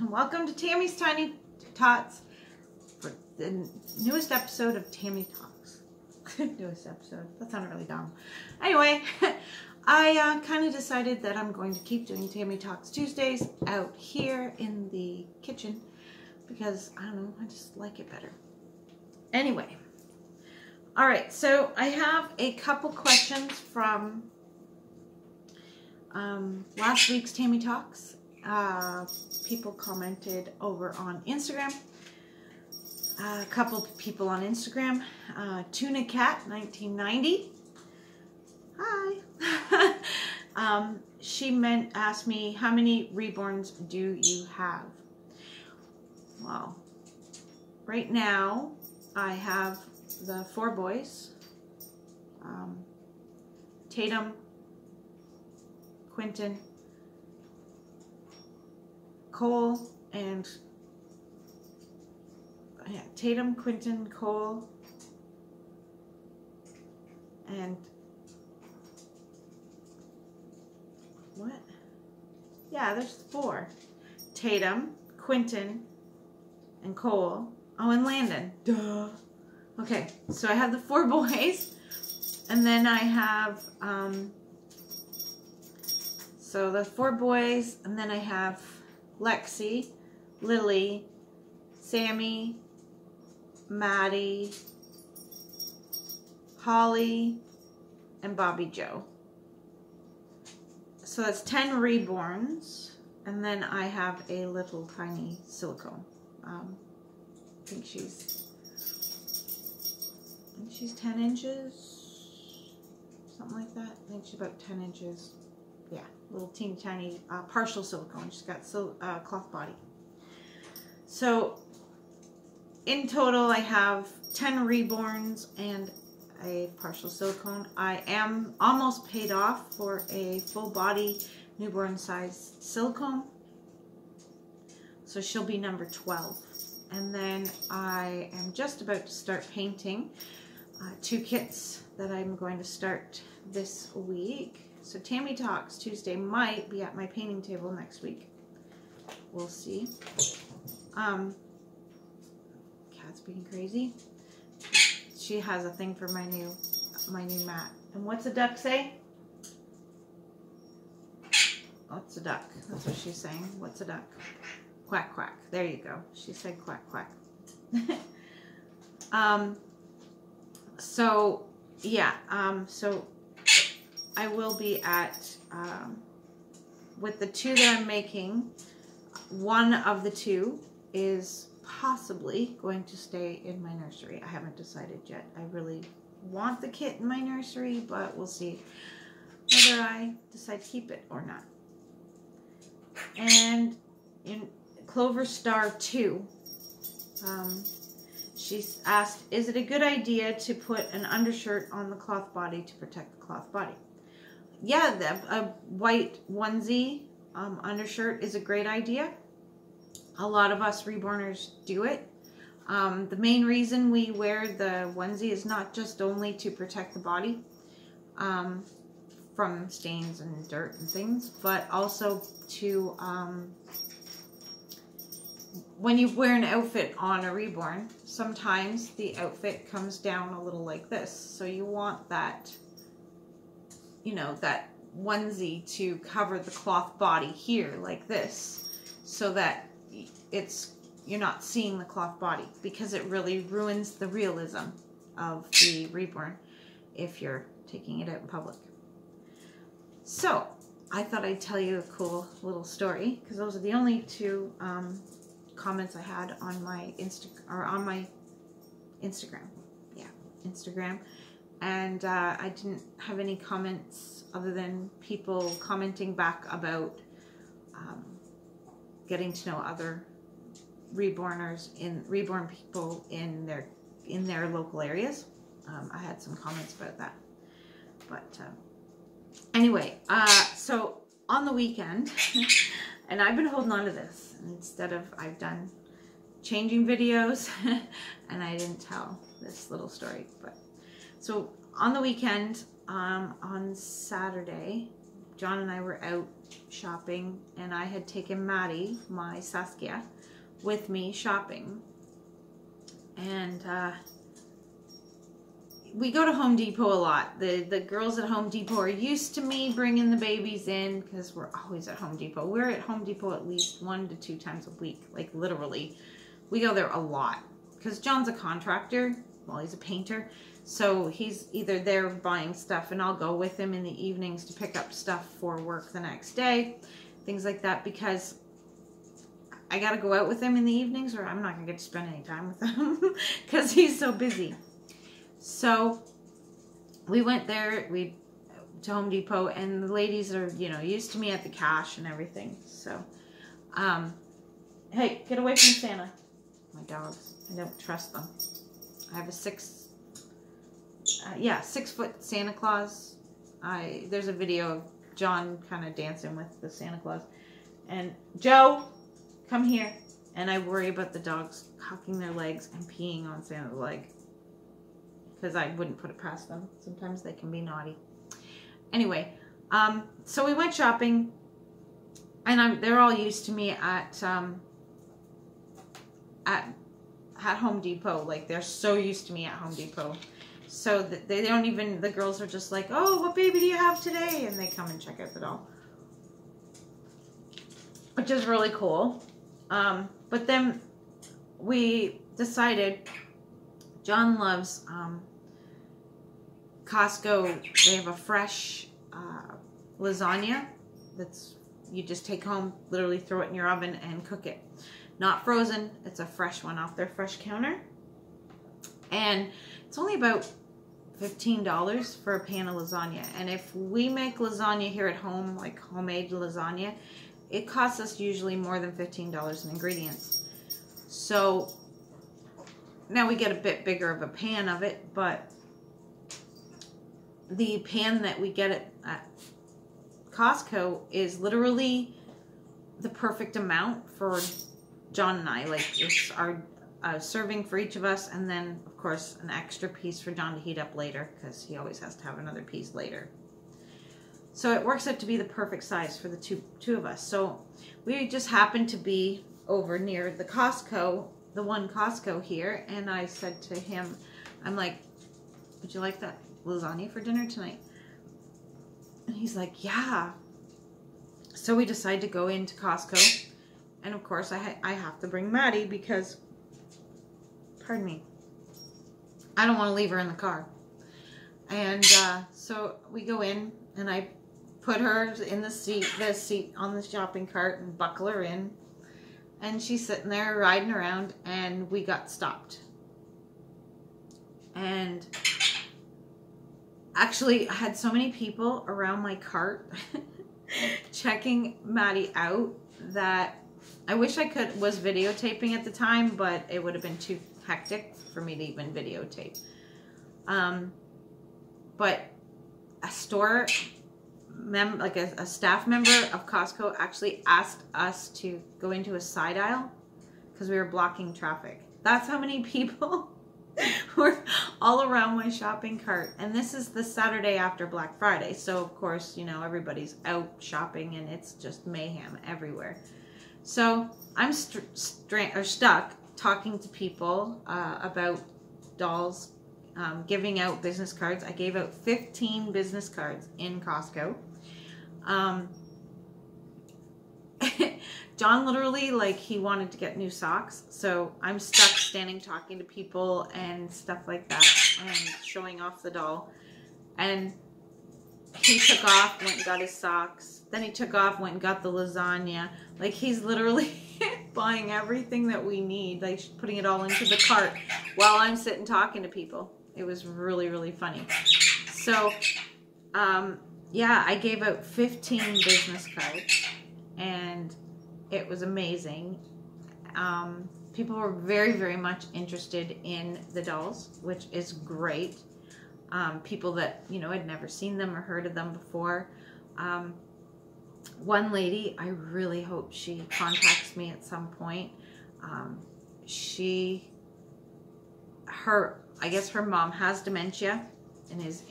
Welcome to Tammy's Tiny Tots for the newest episode of Tammy Talks. Newest episode. That sounded really dumb. Anyway, I kind of decided that I'm going to keep doing Tammy Talks Tuesdays out here in the kitchen because, I don't know, I just like it better. Anyway, alright, so I have a couple questions from last week's Tammy Talks. People commented over on Instagram. A couple people on Instagram. Tuna Cat 1990. Hi. She asked me, how many Reborns do you have? Well, right now I have the 4 boys. Tatum, Quentin, Cole, and Tatum, Quentin, Cole, and what? Yeah, there's 4. Tatum, Quentin, and Cole. Oh, and Landon. Duh. Okay, so I have the 4 boys, and then I have so the 4 boys, and then I have Lexi, Lily, Sammy, Maddie, Holly, and Bobby Joe. So that's 10 Reborns, and then I have a little tiny silicone. I think she's 10 inches, something like that. I think she's about 10 inches. Yeah, little teeny tiny partial silicone. She's got cloth body. So in total I have 10 Reborns and a partial silicone. I am almost paid off for a full body newborn size silicone. So she'll be number 12. And then I am just about to start painting 2 kits that I'm going to start this week. So Tammy Talks Tuesday might be at my painting table next week. We'll see. Cat's being crazy. She has a thing for my new mat. And what's a duck say? What's a duck? That's what she's saying. What's a duck? Quack, quack. There you go. She said quack, quack. So, yeah. So I will be at, with the 2 that I'm making, one of the 2 is possibly going to stay in my nursery. I haven't decided yet. I really want the kit in my nursery, but we'll see whether I decide to keep it or not. And in Clover Star 2, she's asked, is it a good idea to put an undershirt on the cloth body to protect the cloth body? Yeah, a white onesie undershirt is a great idea. A lot of us Reborners do it. The main reason we wear the onesie is not just only to protect the body from stains and dirt and things, but also to, when you wear an outfit on a Reborn, sometimes the outfit comes down a little like this. So you want that, you know, that onesie to cover the cloth body here like this, so that you're not seeing the cloth body, because it really ruins the realism of the Reborn if you're taking it out in public. So I thought I'd tell you a cool little story, because those are the only 2 comments I had on my Instagram. Yeah, Instagram. And I didn't have any comments other than people commenting back about getting to know other Reborn people in their local areas. I had some comments about that. But anyway, so on the weekend, and I've been holding on to this instead of, I've done changing videos and I didn't tell this little story. But so on the weekend, on Saturday, John and I were out shopping, and I had taken Maddie, my Saskia, with me shopping. And we go to Home Depot a lot. The girls at Home Depot are used to me bringing the babies in because we're always at Home Depot. We're at Home Depot at least 1 to 2 times a week, like literally. We go there a lot because John's a contractor. Well, he's a painter. So he's either there buying stuff, and I'll go with him in the evenings to pick up stuff for work the next day. Things like that, because I got to go out with him in the evenings or I'm not going to get to spend any time with him because he's so busy. So we went there, to Home Depot, and the ladies are, you know, used to me at the cash and everything. So, hey, get away from Santa. My dogs, I don't trust them. I have a 6-foot Santa Claus. There's a video of John kind of dancing with the Santa Claus. And Joe, come here. And I worry about the dogs cocking their legs and peeing on Santa's leg, because I wouldn't put it past them. Sometimes they can be naughty. Anyway, so we went shopping, and they're all used to me at Home Depot. Like, they're so used to me at Home Depot. So that they don't even, the girls are just like, oh, what baby do you have today? And they come and check out the doll, which is really cool. But then we decided, John loves Costco. They have a fresh lasagna that's, you just take home, literally throw it in your oven and cook it. Not frozen, it's a fresh one off their fresh counter. And it's only about $15 for a pan of lasagna. And if we make lasagna here at home, like homemade lasagna, it costs us usually more than $15 in ingredients. So now we get a bit bigger of a pan of it, but the pan that we get at Costco is literally the perfect amount for John and I. Like, it's our serving for each of us, and then of course an extra piece for John to heat up later, because he always has to have another piece later. So it works out to be the perfect size for the two of us. So we just happened to be over near the Costco, the one Costco here, and I said to him, I'm like, would you like that lasagna for dinner tonight? And he's like, yeah. So we decided to go into Costco, and of course I have to bring Maddie because, pardon me, I don't want to leave her in the car. And so we go in, and I put her in the seat on the shopping cart and buckle her in. And she's sitting there riding around, and we got stopped. And actually, I had so many people around my cart checking Maddie out that I wish I was videotaping at the time, but it would have been too hectic for me to even videotape. But a store like a staff member of Costco actually asked us to go into a side aisle because we were blocking traffic. That's how many people were all around my shopping cart. And this is the Saturday after Black Friday, so of course, you know, everybody's out shopping and it's just mayhem everywhere. So I'm stuck talking to people about dolls, giving out business cards. I gave out 15 business cards in Costco. John literally, like, he wanted to get new socks, so I'm stuck standing talking to people and stuff like that and showing off the doll. And he took off, went and got his socks. Then he took off, went and got the lasagna. Like, he's literally buying everything that we need, like putting it all into the cart while I'm sitting talking to people. It was really, really funny. So, yeah, I gave out 15 business cards, and it was amazing. People were very, very much interested in the dolls, which is great. People that, you know, had never seen them or heard of them before. One lady, I really hope she contacts me at some point. I guess her mom has dementia and is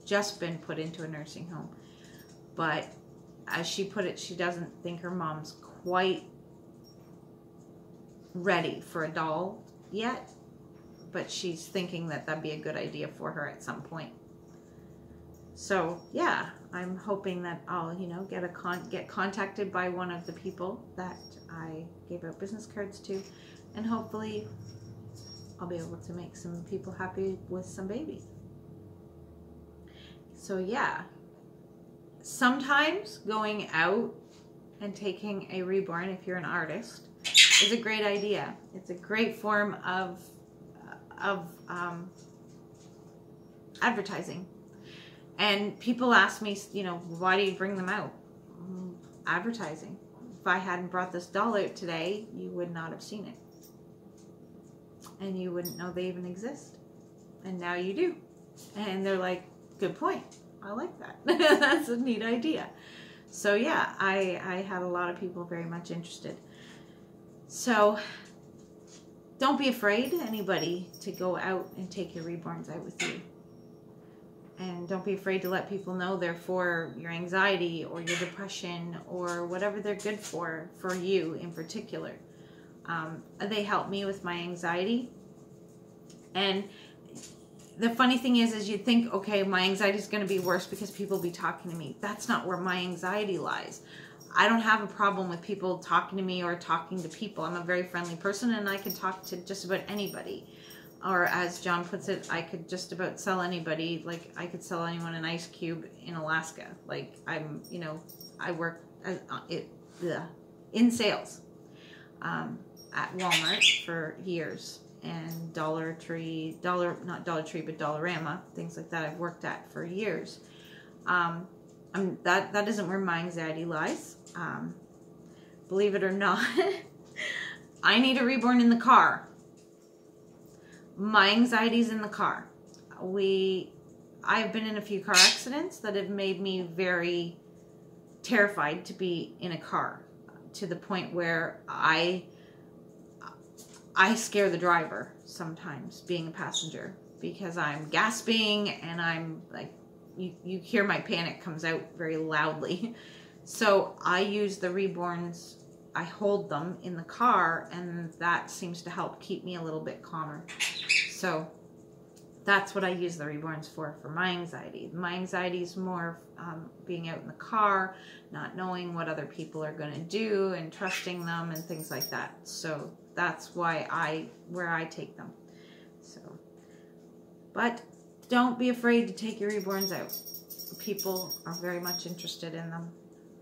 just been put into a nursing home. but as she put it, she doesn't think her mom's quite ready for a doll yet, but she's thinking that that'd be a good idea for her at some point. So yeah, I'm hoping that I'll, you know, get contacted by one of the people that I gave out business cards to, and hopefully I'll be able to make some people happy with some babies. So yeah, sometimes going out and taking a reborn, if you're an artist, is a great idea. It's a great form of advertising. And people ask me, you know, why do you bring them out? Advertising. If I hadn't brought this doll out today, you would not have seen it. And you wouldn't know they even exist. And now you do. And they're like, good point. I like that. That's a neat idea. So yeah, I had a lot of people very much interested. So don't be afraid, anybody, to go out and take your reborns out with you. And don't be afraid to let people know they're for your anxiety or your depression or whatever they're good for you in particular. They help me with my anxiety. And the funny thing is you'd think, okay, my anxiety is going to be worse because people will be talking to me. That's not where my anxiety lies. I don't have a problem with people talking to me or talking to people. I'm a very friendly person, and I can talk to just about anybody. Or as John puts it, I could just about sell anybody. Like, I could sell anyone an ice cube in Alaska. Like, I'm, you know, I work in sales at Walmart for years. And Dollar Tree, not Dollar Tree, but Dollarama, things like that I've worked at for years. That isn't where my anxiety lies. Believe it or not, I need a reborn in the car. My anxiety's in the car. I've been in a few car accidents that have made me very terrified to be in a car, to the point where I scare the driver sometimes, being a passenger, because I'm gasping and I'm like, you hear my panic comes out very loudly. So I use the reborns, I hold them in the car, and that seems to help keep me a little bit calmer. So that's what I use the reborns for my anxiety. My anxiety is more being out in the car, not knowing what other people are going to do and trusting them and things like that. So that's why where I take them. So, but don't be afraid to take your reborns out. People are very much interested in them.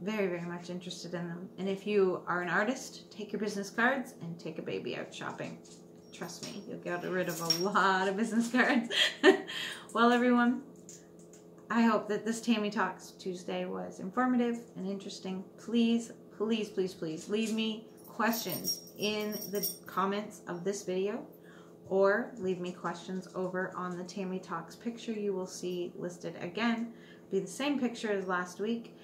Very, very much interested in them. And if you are an artist, take your business cards and take a baby out shopping. Trust me, you'll get rid of a lot of business cards. Well, everyone, I hope that this Tammy Talks Tuesday was informative and interesting. Please, please, please, please leave me questions in the comments of this video, or leave me questions over on the Tammy Talks picture you will see listed again. Be the same picture as last week.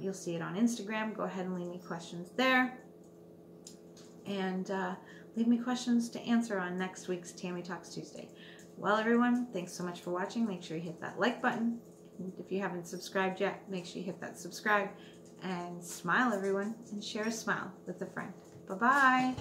You'll see it on Instagram. Go ahead and leave me questions there. And leave me questions to answer on next week's Tammy Talks Tuesday. Well, everyone, thanks so much for watching. Make sure you hit that like button. And if you haven't subscribed yet, make sure you hit that subscribe. And smile, everyone, and share a smile with a friend. Bye-bye.